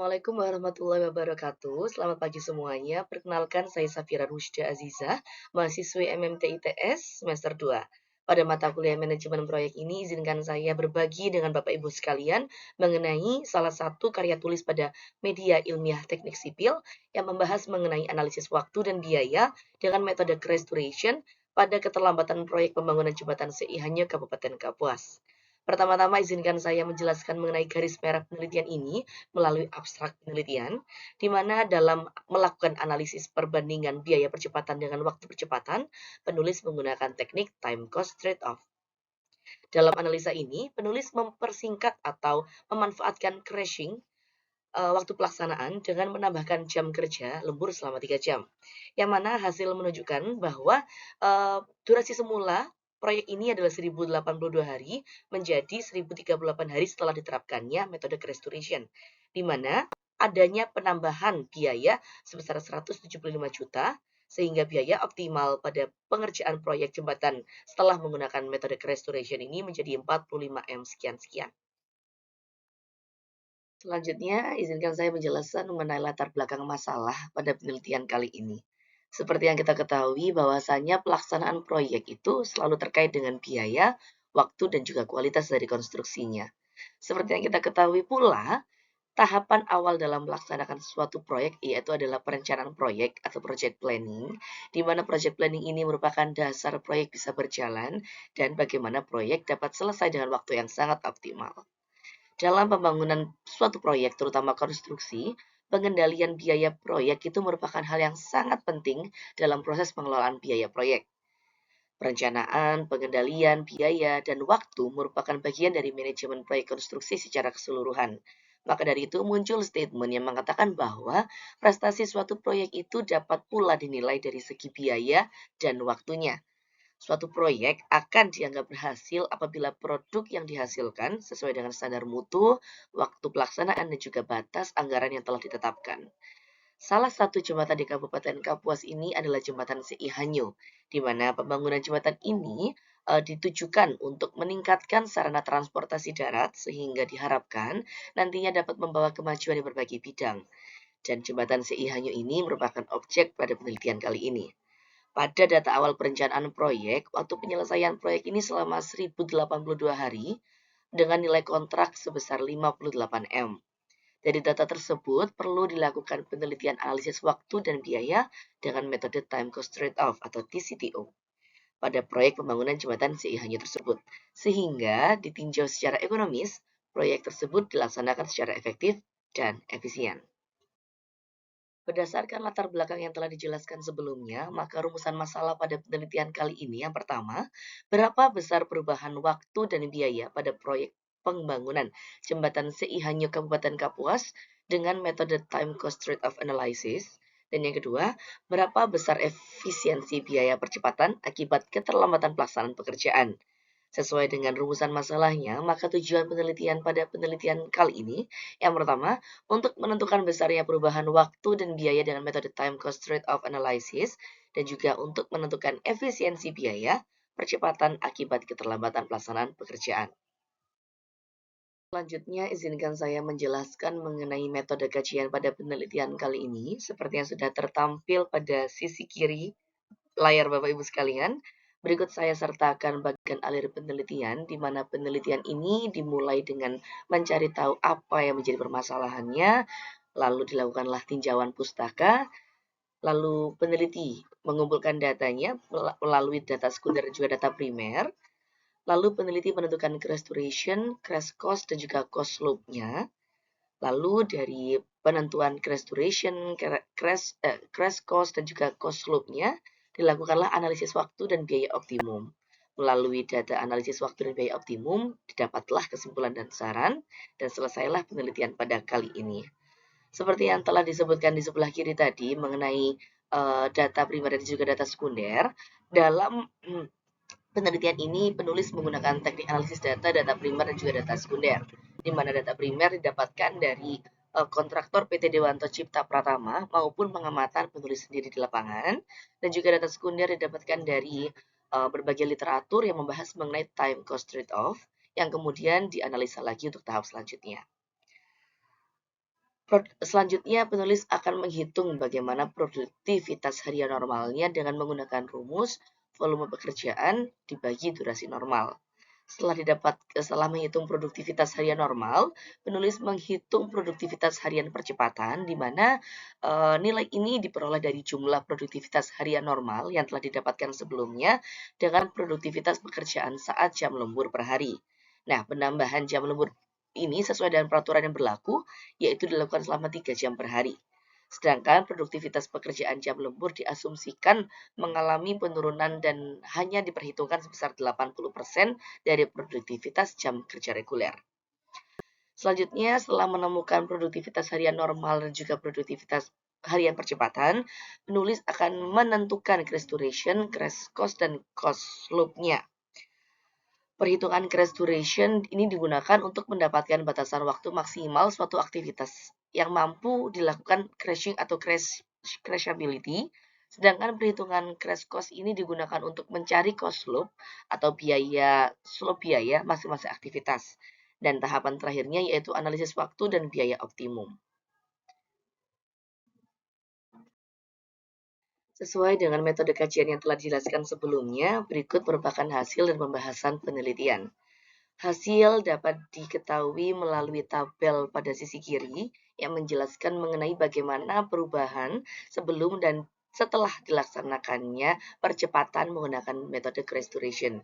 Assalamualaikum warahmatullahi wabarakatuh. Selamat pagi semuanya. Perkenalkan, saya Safira Rushda Azizah, mahasiswi MMT ITS semester 2. Pada mata kuliah manajemen proyek ini, izinkan saya berbagi dengan Bapak Ibu sekalian mengenai salah satu karya tulis pada media ilmiah teknik sipil yang membahas mengenai analisis waktu dan biaya dengan metode restoration pada keterlambatan proyek pembangunan jembatan CI Hanyo Kabupaten Kapuas. Pertama-tama izinkan saya menjelaskan mengenai garis merah penelitian ini melalui abstrak penelitian, di mana dalam melakukan analisis perbandingan biaya percepatan dengan waktu percepatan, penulis menggunakan teknik time cost trade-off. Dalam analisa ini, penulis mempersingkat atau memanfaatkan crashing waktu pelaksanaan dengan menambahkan jam kerja lembur selama 3 jam. Yang mana hasil menunjukkan bahwa durasi semula proyek ini adalah 1082 hari menjadi 1038 hari setelah diterapkannya metode restoration, di mana adanya penambahan biaya sebesar 175 juta sehingga biaya optimal pada pengerjaan proyek jembatan setelah menggunakan metode restoration ini menjadi 45 M sekian-sekian. Selanjutnya, izinkan saya menjelaskan mengenai latar belakang masalah pada penelitian kali ini. Seperti yang kita ketahui bahwasanya pelaksanaan proyek itu selalu terkait dengan biaya, waktu, dan juga kualitas dari konstruksinya. Seperti yang kita ketahui pula, tahapan awal dalam melaksanakan suatu proyek yaitu adalah perencanaan proyek atau project planning, di mana project planning ini merupakan dasar proyek bisa berjalan dan bagaimana proyek dapat selesai dengan waktu yang sangat optimal. Dalam pembangunan suatu proyek, terutama konstruksi, pengendalian biaya proyek itu merupakan hal yang sangat penting dalam proses pengelolaan biaya proyek. Perencanaan, pengendalian, biaya, dan waktu merupakan bagian dari manajemen proyek konstruksi secara keseluruhan. Maka dari itu muncul statement yang mengatakan bahwa prestasi suatu proyek itu dapat pula dinilai dari segi biaya dan waktunya. Suatu proyek akan dianggap berhasil apabila produk yang dihasilkan sesuai dengan standar mutu, waktu pelaksanaan, dan juga batas anggaran yang telah ditetapkan. Salah satu jembatan di Kabupaten Kapuas ini adalah jembatan CI Hanyo, di mana pembangunan jembatan ini ditujukan untuk meningkatkan sarana transportasi darat sehingga diharapkan nantinya dapat membawa kemajuan di berbagai bidang. Dan jembatan CI Hanyo ini merupakan objek pada penelitian kali ini. Pada data awal perencanaan proyek, waktu penyelesaian proyek ini selama 1082 hari dengan nilai kontrak sebesar 58 M. Dari data tersebut perlu dilakukan penelitian analisis waktu dan biaya dengan metode time cost trade-off atau TCTO pada proyek pembangunan jembatan CI Hanyu tersebut, sehingga ditinjau secara ekonomis, proyek tersebut dilaksanakan secara efektif dan efisien. Berdasarkan latar belakang yang telah dijelaskan sebelumnya, maka rumusan masalah pada penelitian kali ini yang pertama, berapa besar perubahan waktu dan biaya pada proyek pembangunan jembatan CI Hanyo Kabupaten Kapuas dengan metode time cost trade-off analysis. Dan yang kedua, berapa besar efisiensi biaya percepatan akibat keterlambatan pelaksanaan pekerjaan. Sesuai dengan rumusan masalahnya, maka tujuan penelitian pada penelitian kali ini, yang pertama, untuk menentukan besarnya perubahan waktu dan biaya dengan metode time cost trade-off analysis, dan juga untuk menentukan efisiensi biaya, percepatan akibat keterlambatan pelaksanaan pekerjaan. Selanjutnya, izinkan saya menjelaskan mengenai metode kajian pada penelitian kali ini, seperti yang sudah tertampil pada sisi kiri layar Bapak Ibu sekalian. Berikut saya sertakan bagian alir penelitian, di mana penelitian ini dimulai dengan mencari tahu apa yang menjadi permasalahannya, lalu dilakukanlah tinjauan pustaka, lalu peneliti mengumpulkan datanya melalui data sekunder dan juga data primer, lalu peneliti menentukan crash duration, crash cost, dan juga cost slope-nya. Lalu dari penentuan crash duration, crash cost, dan juga cost slope-nya, dilakukanlah analisis waktu dan biaya optimum. Melalui data analisis waktu dan biaya optimum, didapatlah kesimpulan dan saran, dan selesailah penelitian pada kali ini. Seperti yang telah disebutkan di sebelah kiri tadi mengenai data primer dan juga data sekunder, dalam penelitian ini penulis menggunakan teknik analisis data primer dan juga data sekunder, di mana data primer didapatkan dari kontraktor PT Dewanto Cipta Pratama maupun pengamatan penulis sendiri di lapangan, dan juga data sekunder didapatkan dari berbagai literatur yang membahas mengenai time cost trade-off yang kemudian dianalisa lagi untuk tahap selanjutnya. Selanjutnya, penulis akan menghitung bagaimana produktivitas harian normalnya dengan menggunakan rumus volume pekerjaan dibagi durasi normal. Setelah menghitung produktivitas harian normal, penulis menghitung produktivitas harian percepatan, di mana nilai ini diperoleh dari jumlah produktivitas harian normal yang telah didapatkan sebelumnya dengan produktivitas pekerjaan saat jam lembur per hari. Nah, penambahan jam lembur ini sesuai dengan peraturan yang berlaku, yaitu dilakukan selama 3 jam per hari. Sedangkan produktivitas pekerjaan jam lembur diasumsikan mengalami penurunan dan hanya diperhitungkan sebesar 80% dari produktivitas jam kerja reguler. Selanjutnya, setelah menemukan produktivitas harian normal dan juga produktivitas harian percepatan, penulis akan menentukan crash duration, crash cost, dan cost loop-nya. Perhitungan crash duration ini digunakan untuk mendapatkan batasan waktu maksimal suatu aktivitas yang mampu dilakukan crashing atau crashability, sedangkan perhitungan crash cost ini digunakan untuk mencari cost loop atau slope biaya masing-masing aktivitas. Dan tahapan terakhirnya yaitu analisis waktu dan biaya optimum. Sesuai dengan metode kajian yang telah dijelaskan sebelumnya, berikut merupakan hasil dan pembahasan penelitian. Hasil dapat diketahui melalui tabel pada sisi kiri yang menjelaskan mengenai bagaimana perubahan sebelum dan setelah dilaksanakannya percepatan menggunakan metode crash duration.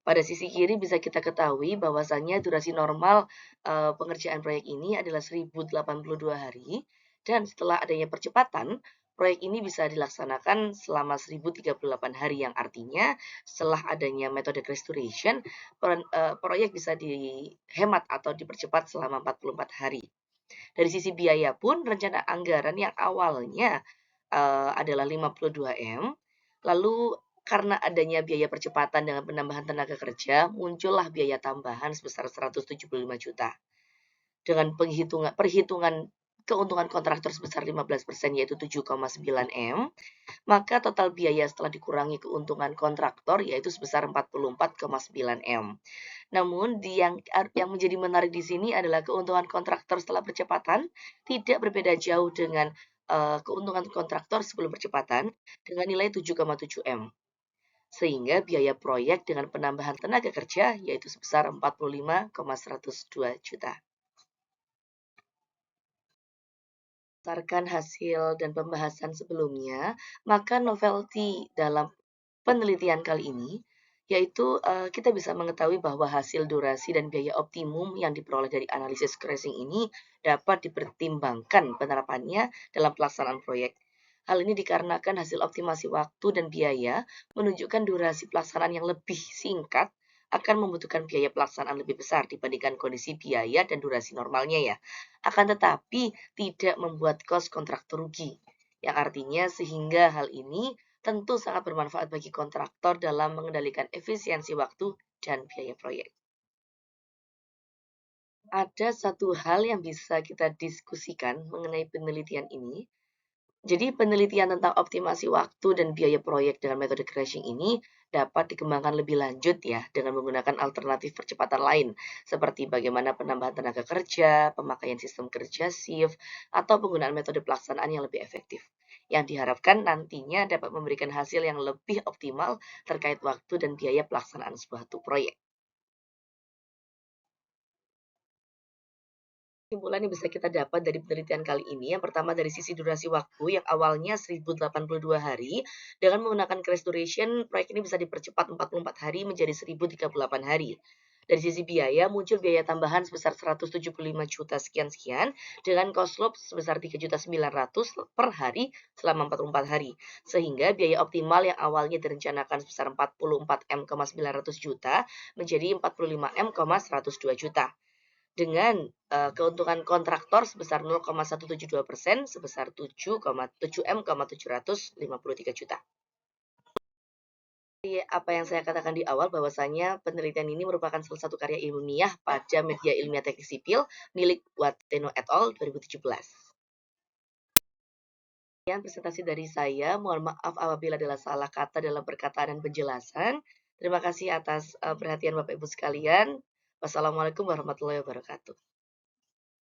Pada sisi kiri bisa kita ketahui bahwasannya durasi normal pengerjaan proyek ini adalah 1082 hari, dan setelah adanya percepatan, proyek ini bisa dilaksanakan selama 1038 hari, yang artinya setelah adanya metode restoration, proyek bisa dihemat atau dipercepat selama 44 hari. Dari sisi biaya pun, rencana anggaran yang awalnya adalah 52M, lalu karena adanya biaya percepatan dengan penambahan tenaga kerja, muncullah biaya tambahan sebesar 175 juta. Dengan perhitungan keuntungan kontraktor sebesar 15%, yaitu 7,9M, maka total biaya setelah dikurangi keuntungan kontraktor yaitu sebesar 44,9M. Namun yang menjadi menarik di sini adalah keuntungan kontraktor setelah percepatan tidak berbeda jauh dengan keuntungan kontraktor sebelum percepatan dengan nilai 7,7M. Sehingga biaya proyek dengan penambahan tenaga kerja yaitu sebesar 45,102 juta. Berdasarkan hasil dan pembahasan sebelumnya, maka novelty dalam penelitian kali ini yaitu kita bisa mengetahui bahwa hasil durasi dan biaya optimum yang diperoleh dari analisis crashing ini dapat dipertimbangkan penerapannya dalam pelaksanaan proyek. Hal ini dikarenakan hasil optimasi waktu dan biaya menunjukkan durasi pelaksanaan yang lebih singkat akan membutuhkan biaya pelaksanaan lebih besar dibandingkan kondisi biaya dan durasi normalnya ya. Akan tetapi tidak membuat kos kontraktor rugi. Yang artinya sehingga hal ini tentu sangat bermanfaat bagi kontraktor dalam mengendalikan efisiensi waktu dan biaya proyek. Ada satu hal yang bisa kita diskusikan mengenai penelitian ini. Jadi penelitian tentang optimasi waktu dan biaya proyek dengan metode crashing ini dapat dikembangkan lebih lanjut ya dengan menggunakan alternatif percepatan lain seperti bagaimana penambahan tenaga kerja, pemakaian sistem kerja shift, atau penggunaan metode pelaksanaan yang lebih efektif. Yang diharapkan nantinya dapat memberikan hasil yang lebih optimal terkait waktu dan biaya pelaksanaan suatu proyek. Kesimpulan yang bisa kita dapat dari penelitian kali ini, yang pertama dari sisi durasi waktu yang awalnya 1082 hari, dengan menggunakan crash duration, proyek ini bisa dipercepat 44 hari menjadi 1038 hari. Dari sisi biaya, muncul biaya tambahan sebesar 175 juta sekian-sekian, dengan cost loop sebesar 3.900 per hari selama 44 hari. Sehingga biaya optimal yang awalnya direncanakan sebesar 44M,900 juta menjadi 45M,102 juta. Dengan keuntungan kontraktor sebesar 0,172% sebesar 7,7M,753 juta. Apa yang saya katakan di awal bahwasanya penelitian ini merupakan salah satu karya ilmiah pada media ilmiah teknik sipil milik Wateno et al. 2017. Sekian presentasi dari saya. Mohon maaf apabila ada salah kata dalam perkataan dan penjelasan. Terima kasih atas perhatian Bapak Ibu sekalian. Wassalamualaikum warahmatullahi wabarakatuh.